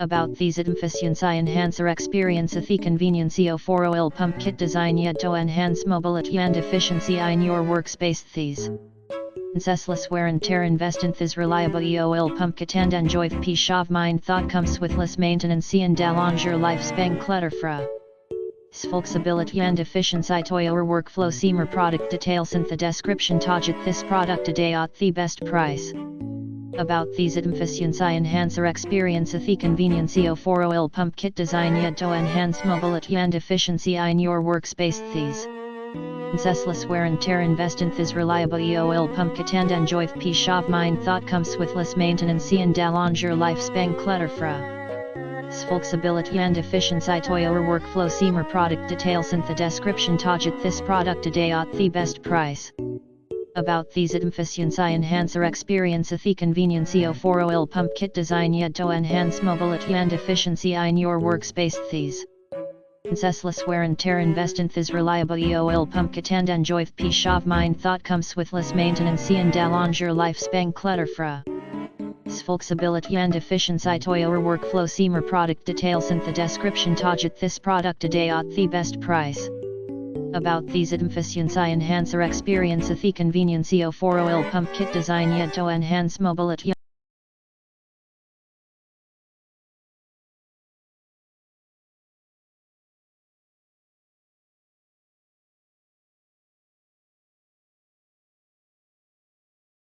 About these efficiency enhancer experience the convenience for oil pump kit design to enhance mobility and efficiency in your workspace. These senseless wear and tear invest in this reliable oil pump kit and enjoy the peace of mind that comes with less maintenance and allonge lifespan clutter-free. Flexibility and efficiency to your workflow. See more product details in the description. Target this product today at the best price. About these efficiency enhancer experience the convenience for oil pump kit design to enhance mobility and efficiency in your workspace. These senseless wear and tear invest in this reliable oil pump kit and enjoy the peace of mind that comes with less maintenance and allonge lifespan clutter-free. Flexibility and efficiency to your workflow. See more product details in the description. Target this product today at the best price. About these efficiency enhancer experience the convenience for oil pump kit design to enhance mobility and efficiency in your workspace. These senseless wear and tear invest in this reliable oil pump kit and enjoy the peace of mind that comes with less maintenance and allonge lifespan clutter-free. Flexibility and efficiency to your workflow. See more product details in the description. Target this product today at the best price. About these efficiency enhancer experience the convenience for oil pump kit design to enhance mobility